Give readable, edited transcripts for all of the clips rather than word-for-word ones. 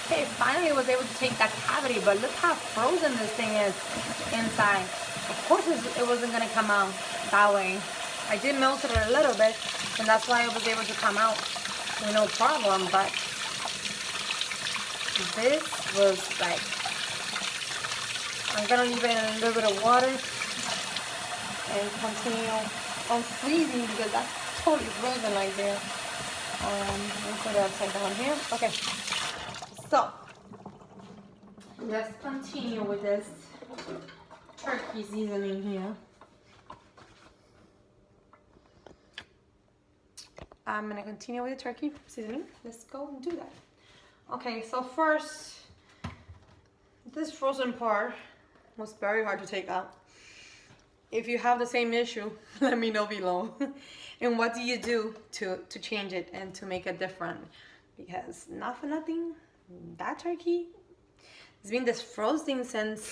Okay, finally was able to take that cavity, but look how frozen this thing is inside. Of course it wasn't gonna come out that way. I did melt it a little bit, and that's why it was able to come out with no problem, but this was like, I'm gonna leave it in a little bit of water and continue on freezing because that's totally frozen right there. Let me put it upside down here. Okay, so let's continue with this turkey seasoning here. I'm gonna continue with the turkey seasoning. Let's go and do that. Okay, so first, this frozen part was very hard to take out. If you have the same issue, let me know below. And what do you do to change it and to make it different? Because not for nothing, that turkey has been this frozen since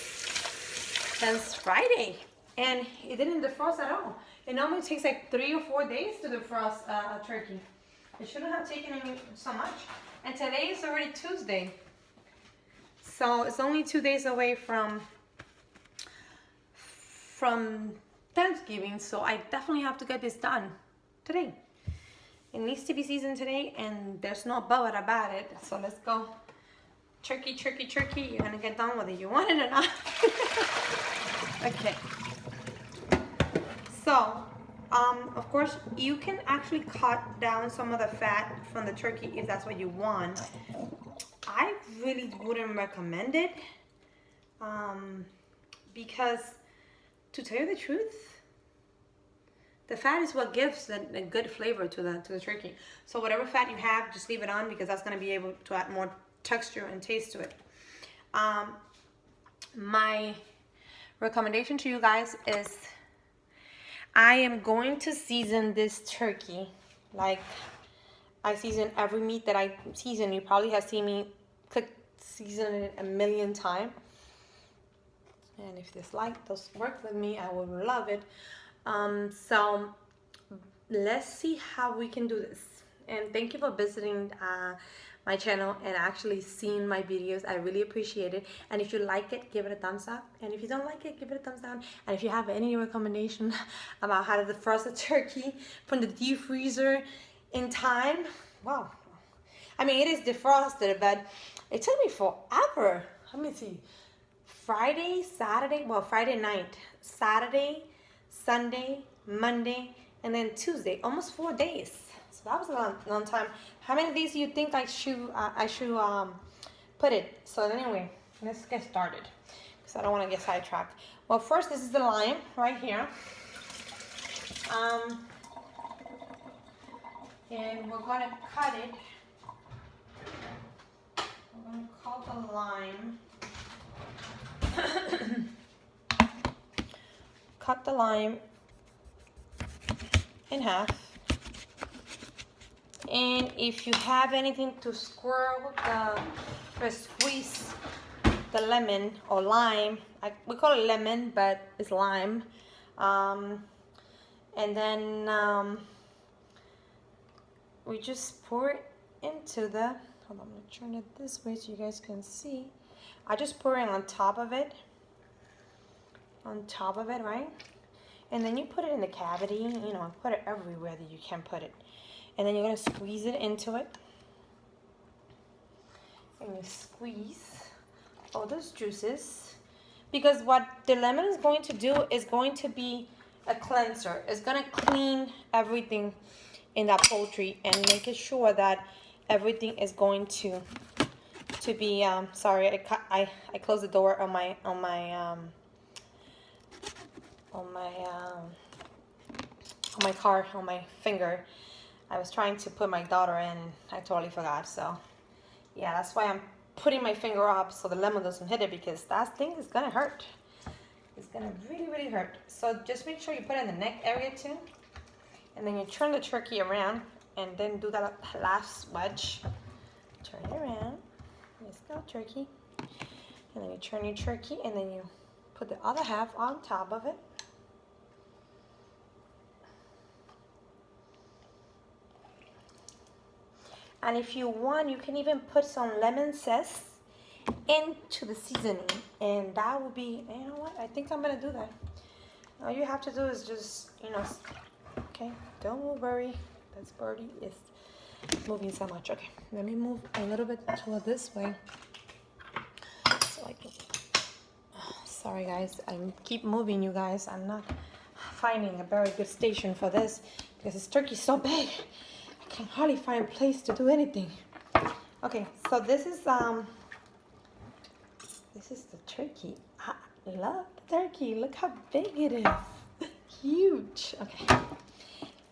Friday, and it didn't defrost at all. It normally takes like 3 or 4 days to defrost a turkey. It shouldn't have taken so much. And today is already Tuesday, so it's only 2 days away from Thanksgiving. So I definitely have to get this done today. It needs to be seasoned today, and there's no but about it. So let's go. Turkey, turkey, turkey. You're gonna get done whether you want it or not. Okay. So, of course, you can actually cut down some of the fat from the turkey if that's what you want. I really wouldn't recommend it because, to tell you the truth, the fat is what gives a good flavor to the turkey. So whatever fat you have, just leave it on because that's going to be able to add more texture and taste to it. My recommendation to you guys is I am going to season this turkey like I season every meat that I season. You probably have seen me season it a million times. And if this light does work with me, I would love it. So let's see how we can do this. And thank you for visiting my channel and actually seeing my videos. I really appreciate it. And if you like it, give it a thumbs up. And if you don't like it, give it a thumbs down. And if you have any recommendation about how to defrost a turkey from the deep freezer in time, wow. I mean, it is defrosted, but it took me forever. Let me see. Friday night, Saturday, Sunday, Monday, and then Tuesday, almost 4 days. So that was a long time. How many days do you think I should put it? So anyway, let's get started because I don't want to get sidetracked. Well, first, this is the lime right here. And we're going to cut it. We're going to cut the lime. Cut the lime in half. And if you have anything to squirrel squeeze the lemon or lime, we call it lemon, but it's lime. And then we just pour it into the, hold on, I'm gonna turn it this way so you guys can see. I just pour it on top of it, right? And then you put it in the cavity, you know, put it everywhere that you can put it. And then you're gonna squeeze it into it. And you squeeze all those juices. Because what the lemon is going to do is going to be a cleanser. It's gonna clean everything in that poultry and make it sure that everything is going to be, sorry, I closed the door on my car, on my finger. I was trying to put my daughter in and I totally forgot. So yeah, that's why I'm putting my finger up so the lemon doesn't hit it, because that thing is gonna hurt. It's gonna really, really hurt. So just make sure you put it in the neck area too. And then you turn the turkey around and then do that last wedge. Turn it around. Let's go, turkey. And then you turn your turkey and then you put the other half on top of it. And if you want, you can even put some lemon zest into the seasoning, and that would be, you know what, I think I'm gonna do that. All you have to do is just, okay, don't worry, this birdie is moving so much. Okay, let me move a little bit toward this way so I can, sorry guys, I keep moving, you guys. I'm not finding a very good station for this because this turkey's so big I can hardly find a place to do anything. Okay, so this is the turkey. I love the turkey. Look how big it is. Huge. Okay,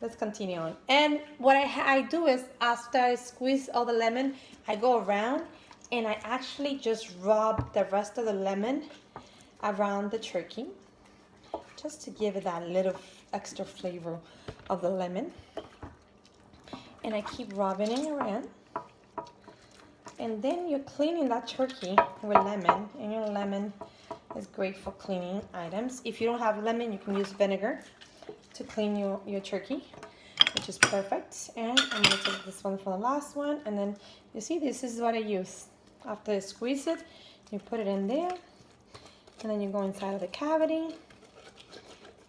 let's continue on. And what I do is, after I squeeze all the lemon, I go around and I actually just rub the rest of the lemon around the turkey, just to give it that little extra flavor of the lemon. And I keep rubbing it around. And then you're cleaning that turkey with lemon, and your lemon is great for cleaning items. If you don't have lemon, you can use vinegar to clean your turkey, which is perfect. And I'm gonna take this one for the last one, and then you see, this is what I use. After I squeeze it, you put it in there, and then you go inside of the cavity,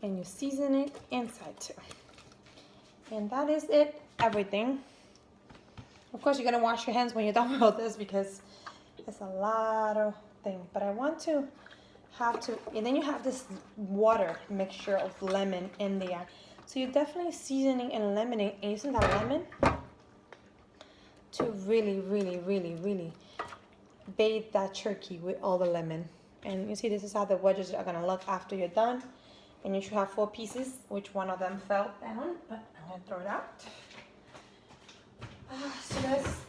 and you season it inside too. And that is it, everything. Of course, you're gonna wash your hands when you're done with all this because it's a lot of things. But I want to and then you have this water mixture of lemon in there. So you're definitely seasoning and lemoning, and using that lemon to really, really, really, really bathe that turkey with all the lemon. And you see, this is how the wedges are gonna look after you're done. And you should have 4 pieces, which one of them fell down, but I'm gonna throw it out. So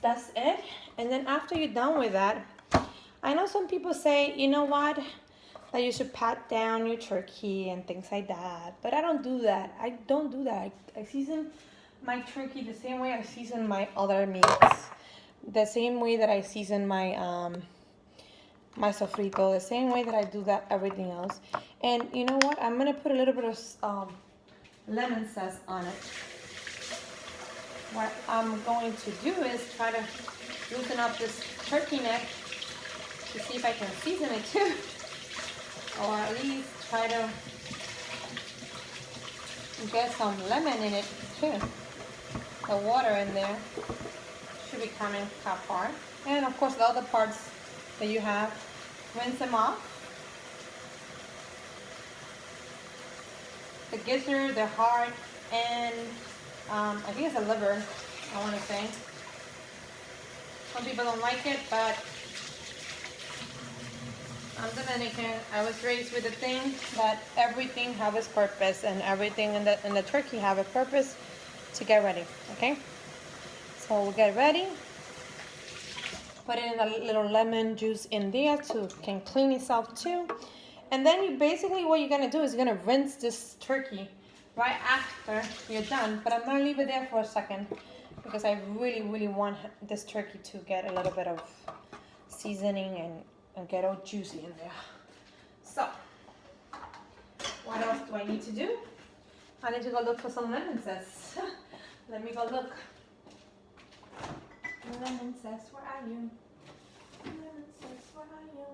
that's it. And then after you're done with that, I know some people say, you know what, that you should pat down your turkey and things like that, but I don't do that. I don't do that. I season my turkey the same way I season my other meats, the same way that I season my my sofrito, the same way that I do that everything else. And you know what, I'm gonna put a little bit of lemon zest on it. What I'm going to do is try to loosen up this turkey neck to see if I can season it too, or at least try to get some lemon in it too. The water in there should be coming apart. And of course, the other parts that you have, rinse them off. The gizzard, the heart, and I think it's a liver, I want to say. Some people don't like it, but I'm Dominican. I was raised with the thing that everything have its purpose, and everything in the turkey have a purpose to get ready, okay? So we'll get ready. Put in a little lemon juice in there to can clean itself too. And then you basically, what you're gonna do is you're gonna rinse this turkey right after you're done. But I'm gonna leave it there for a second because I really, really want this turkey to get a little bit of seasoning and get all juicy in there. So, what else do I need to do? I need to go look for some lemon zest. Let me go look. Lemon zest, where are you? Lemon zest, where are you?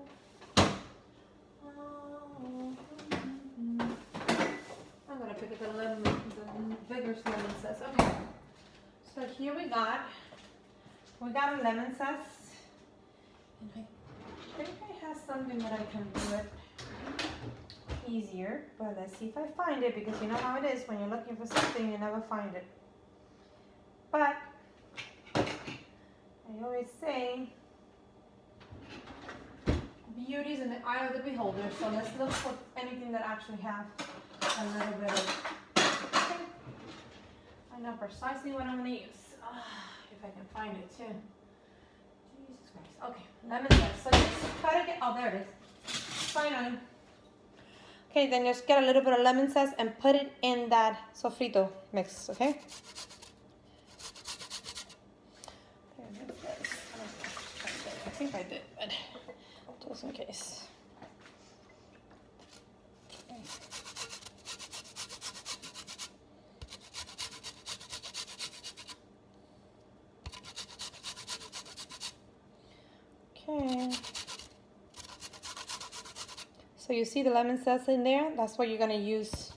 Oh, I'm gonna pick up the bigger lemon zest. Okay. So here we got a lemon zest, and I think I have something that I can do it easier. But let's see if I find it, because you know how it is when you're looking for something, you never find it. But I always say, beauty is in the eye of the beholder. So let's look for anything that actually have a little bit of. Okay. I know precisely what I'm gonna use. If I can find it too. Jesus Christ. Okay, lemon zest. So just try to get. Oh, there it is. Finally. Okay, then just get a little bit of lemon zest and put it in that sofrito mix. Okay. I think I did, but just in case. Okay. Okay. So you see the lemon zest in there? That's what you're gonna use.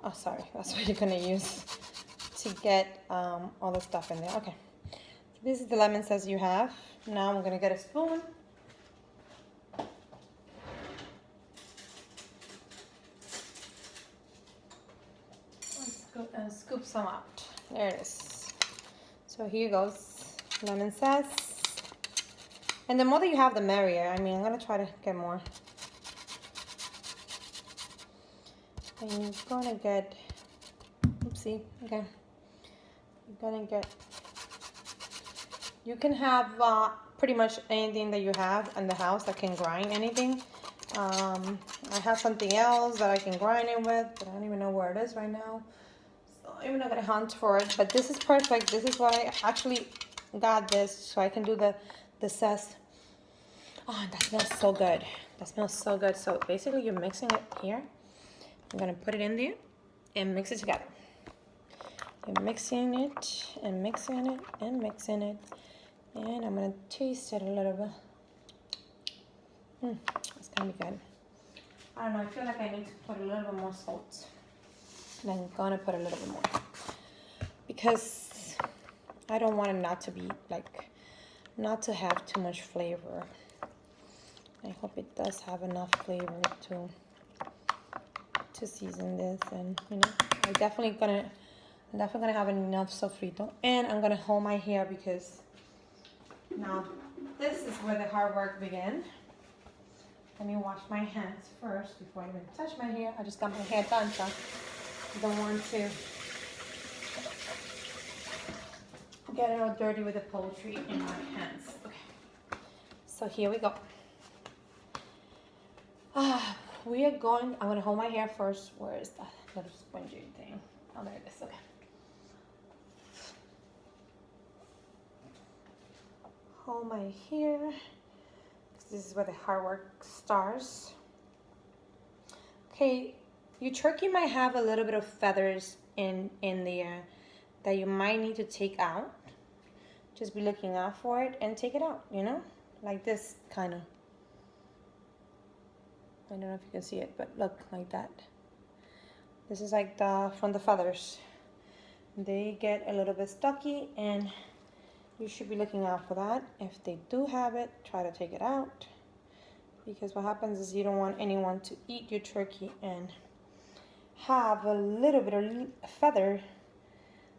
Oh, sorry. That's what you're gonna use to get all the stuff in there. Okay. So this is the lemon zest you have. Now I'm gonna get a spoon. And scoop some out. There it is. So here goes lemon zest. And the more that you have, the merrier. I mean, I'm gonna try to get more. And you're gonna get, oopsie, okay. You're gonna get, you can have pretty much anything that you have in the house that can grind anything. I have something else that I can grind it with, but I don't even know where it is right now. So I'm not gonna hunt for it, but this is perfect. This is what I actually got this, so I can do the zest. Oh, that smells so good. That smells so good. So basically you're mixing it here. I'm gonna put it in there and mix it together. I'm mixing it and mixing it and mixing it. And I'm gonna taste it a little bit. It's gonna be good. I don't know, I feel like I need to put a little bit more salt. And I'm gonna put a little bit more. Because I don't want it not to be like, not to have too much flavor. I hope it does have enough flavor to season this, and you know, I'm definitely gonna have enough sofrito, and I'm gonna hold my hair because now this is where the hard work begins. Let me wash my hands first before I even touch my hair. I just got my hair done, so I don't want to get it all dirty with the poultry in my hands. Okay, so here we go. We are going, I'm gonna hold my hair first. Where is that little spongy thing? Oh, there it is, okay. Hold my hair. This is where the hard work starts. Okay, your turkey might have a little bit of feathers in there that you might need to take out. Just be looking out for it and take it out, you know? Like this kind of. I don't know if you can see it, but look, like that. This is like from the feathers. They get a little bit stucky, and you should be looking out for that. If they do have it, try to take it out, because what happens is you don't want anyone to eat your turkey and have a little bit of feather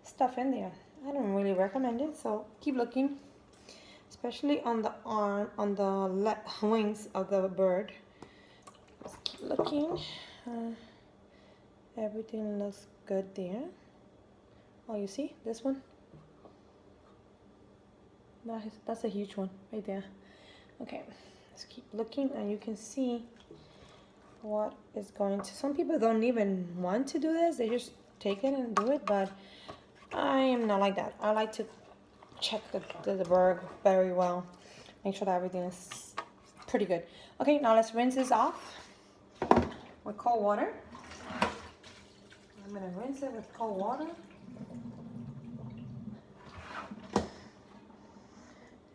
stuff in there. I don't really recommend it, so keep looking, especially on the arm, on the wings of the bird. Just keep looking. Everything looks good there. Oh, you see this one? That's a huge one right there. Okay, let's keep looking, and you can see what is going to. Some people don't even want to do this; they just take it and do it. But I am not like that. I like to check the bird very well, make sure that everything is pretty good. Okay, now let's rinse this off with cold water. I'm gonna rinse it with cold water.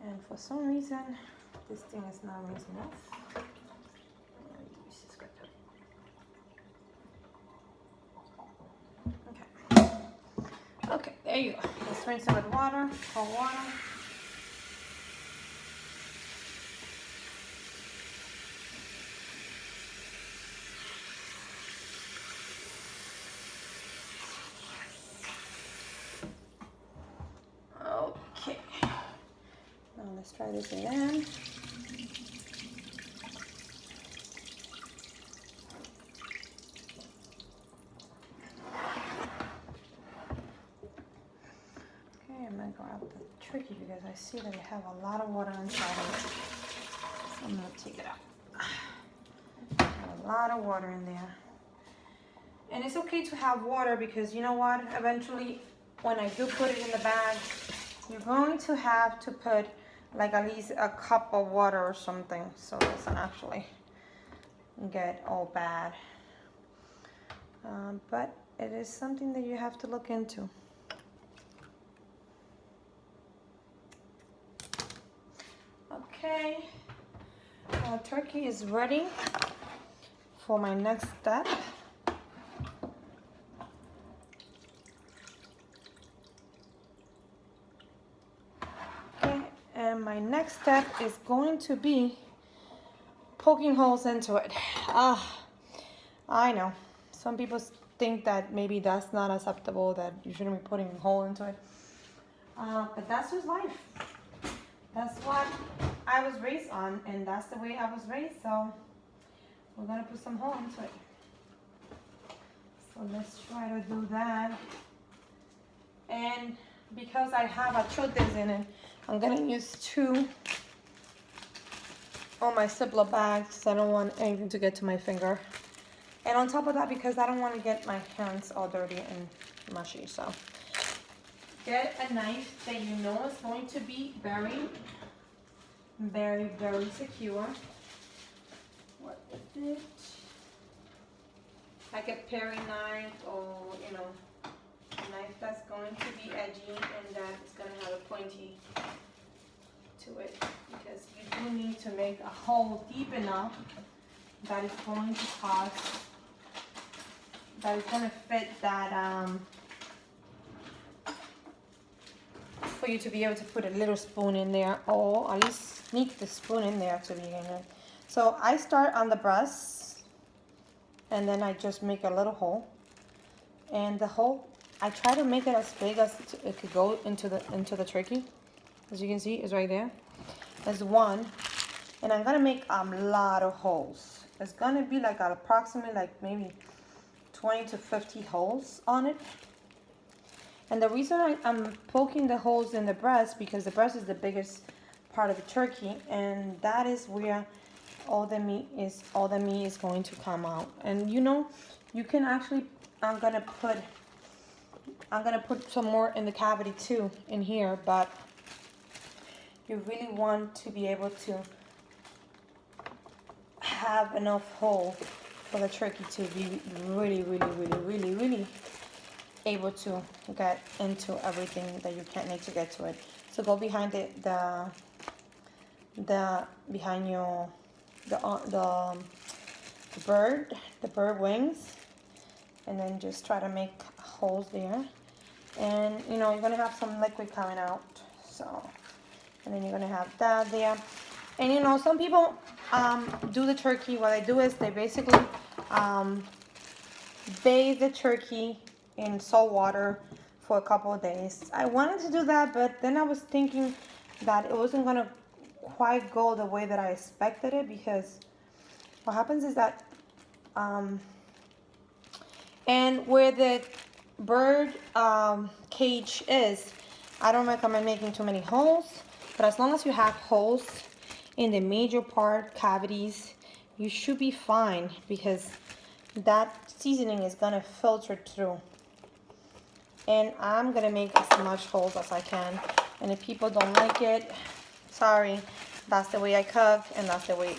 And for some reason, this thing is not rinsed enough. Okay. Okay, there you go. Let's rinse it with water, cold water. Okay. Now let's try this again. Okay, I'm gonna grab the turkey because I see that I have a lot of water inside of it. So I'm gonna take it out. A lot of water in there. And it's okay to have water because you know what? Eventually, when I do put it in the bag, you're going to have to put like at least a cup of water or something so it doesn't actually get all bad. But it is something that you have to look into. Okay. Okay, turkey is ready for my next step. Okay, and my next step is going to be poking holes into it. I know some people think that maybe that's not acceptable, that you shouldn't be putting a hole into it, but that's just life. That's what I was raised on, and that's the way I was raised, so we're gonna put some hole into it. So let's try to do that. And because I have achiotes in it, I'm gonna use 2 on my Ziploc bags. I don't want anything to get to my finger. And on top of that, because I don't want to get my hands all dirty and mushy, so get a knife that you know is going to be very, very, very secure. What is it? Like a paring knife, or you know, a knife that's going to be edgy and that is going to have a pointy to it, because you do need to make a hole deep enough that is going to cause, that is going to fit that, for you to be able to put a little spoon in there, or at least sneak the spoon in there to begin with. So I start on the breast, and then I just make a little hole, and the hole, I try to make it as big as it could go into the turkey. As you can see, it's right there. There's one, and I'm gonna make a lot of holes. It's gonna be like approximately like maybe 20 to 50 holes on it. And the reason I'm poking the holes in the breast, because the breast is the biggest part of the turkey, and that is where all the meat is going to come out. And you know, you can actually, I'm gonna put some more in the cavity too in here, but you really want to be able to have enough hole for the turkey to be really able to get into everything that you can't need to get to it. So go behind behind your the bird wings, and then just try to make holes there. And you know, you're gonna have some liquid coming out, so, and then you're gonna have that there. And you know, some people do the turkey, what they do is they basically bathe the turkey in salt water for a couple of days. I wanted to do that, but then I was thinking that it wasn't gonna quite go the way that I expected it, because what happens is that and where the bird cage is, I don't recommend making too many holes, but as long as you have holes in the major part cavities, you should be fine, because that seasoning is gonna filter through. And I'm gonna make as much holes as I can, and if people don't like it, sorry, that's the way I cook, and that's the way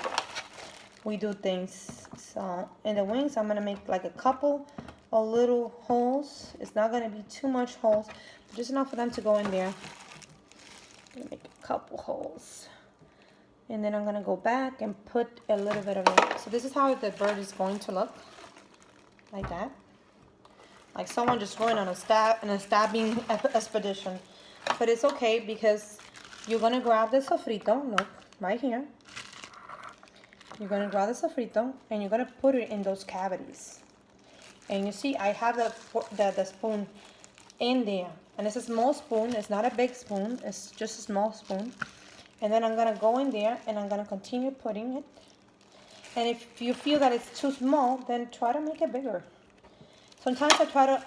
we do things. So in the wings, I'm gonna make like a couple of little holes. It's not gonna be too much holes, just enough for them to go in there. I'm gonna make a couple holes, and then I'm gonna go back and put a little bit of it. So this is how the bird is going to look, like that. Like someone just going on a stabbing expedition. But it's okay, because you're gonna grab the sofrito, look, right here. You're gonna grab the sofrito and you're gonna put it in those cavities. And you see, I have the spoon in there. And it's a small spoon, it's not a big spoon, it's just a small spoon. And then I'm gonna go in there and I'm gonna continue putting it. And if you feel that it's too small, then try to make it bigger. Sometimes I try to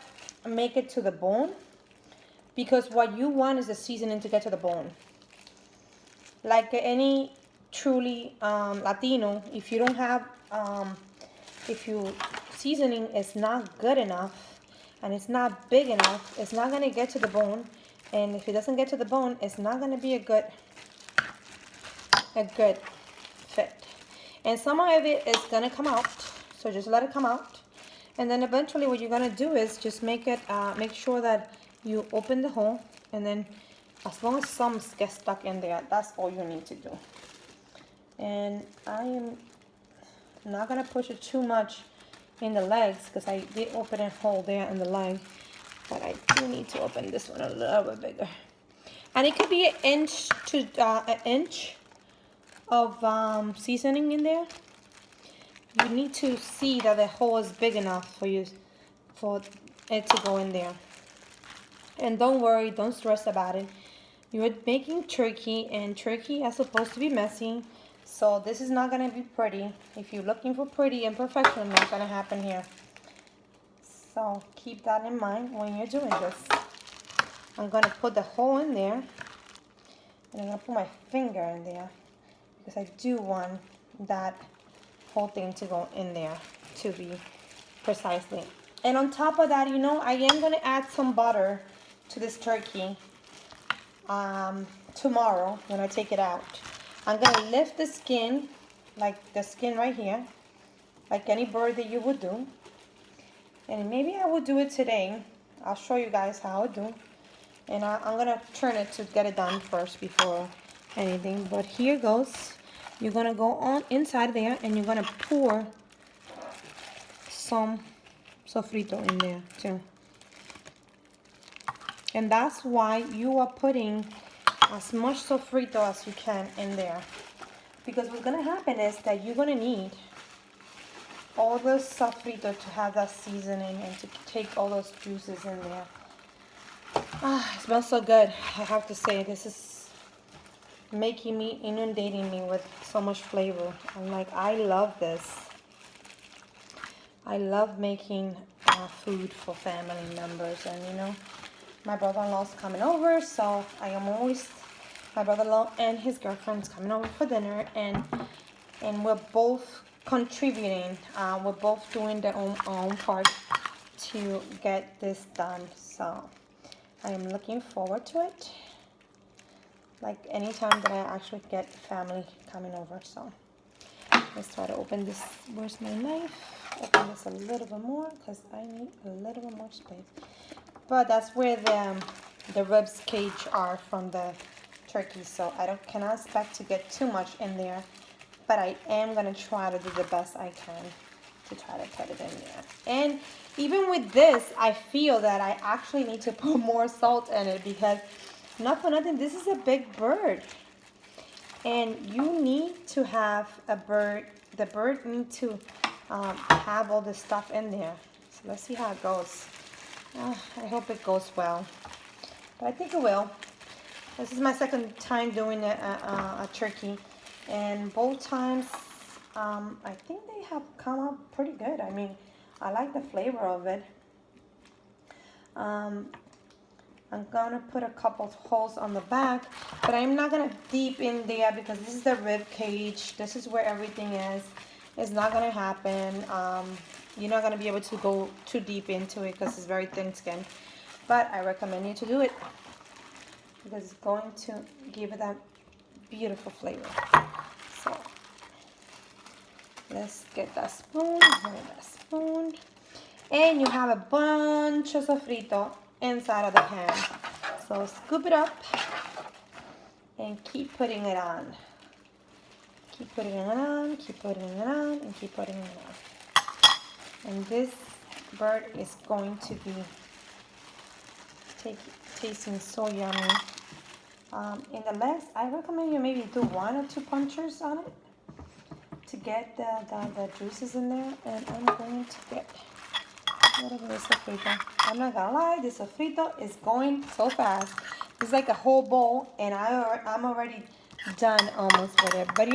make it to the bone, because what you want is the seasoning to get to the bone. Like any truly Latino, if you don't have, if your seasoning is not good enough and it's not big enough, it's not gonna get to the bone. And if it doesn't get to the bone, it's not gonna be a good fit. And some of it is gonna come out, so just let it come out. And then eventually what you're gonna do is just make it, make sure that you open the hole, and then as long as some gets stuck in there, that's all you need to do. And I am not gonna push it too much in the legs because I did open a hole there in the leg, but I do need to open this one a little bit bigger. And it could be an inch to an inch of seasoning in there. You need to see that the hole is big enough for it to go in there. And don't worry, don't stress about it. You're making turkey, and turkey is supposed to be messy. So this is not gonna be pretty. If you're looking for pretty and perfection, not gonna happen here. So keep that in mind when you're doing this. I'm gonna put the hole in there, and I'm gonna put my finger in there because I do want that whole thing to go in there to be precisely. And on top of that, you know, I am gonna add some butter to this turkey tomorrow when I take it out. I'm gonna lift the skin, like the skin right here, like any bird that you would do. And maybe I will do it today. I'll show you guys how I do. And I'm gonna turn it to get it done first before anything. But here goes. You're gonna go on inside there and you're gonna pour some sofrito in there too. And that's why you are putting as much sofrito as you can in there. Because what's gonna happen is that you're gonna need all the sofrito to have that seasoning and to take all those juices in there. Ah, it smells so good. I have to say, this is inundating me with so much flavor. I'm like, I love this. I love making food for family members, and you know, my brother-in-law's coming over, so I am always, my brother-in-law and his girlfriend's coming over for dinner, and we're both contributing. We're both doing their own part to get this done. So I am looking forward to it. Like anytime that I actually get family coming over. So let's try to open this. Where's my knife? Open this a little bit more because I need a little bit more space. But that's where the ribs cage are from the turkey. So I cannot expect to get too much in there. But I am going to try to do the best I can to try to put it in there. And even with this, I feel that I actually need to put more salt in it because, not for nothing, this is a big bird. And you need to have a bird, the bird needs to have all the stuff in there. So let's see how it goes. I hope it goes well. But I think it will. This is my second time doing a turkey. And both times, I think they have come out pretty good. I mean, I like the flavor of it. I'm gonna put a couple of holes on the back, but I'm not gonna deep in there because this is the rib cage. This is where everything is. It's not gonna happen. You're not gonna be able to go too deep into it because it's very thin skin. But I recommend you to do it because it's going to give it that beautiful flavor. So let's get that spoon, and you have a bunch of sofrito inside of the pan. So scoop it up and keep putting it on. Keep putting it on, keep putting it on, and keep putting it on. And this bird is going to be tasting so yummy. In the legs, I recommend you maybe do 1 or 2 punches on it to get the juices in there. And I'm going to get a little bit of sofrito. I'm not gonna lie, this sofrito is going so fast. It's like a whole bowl, and I'm already done almost with it. But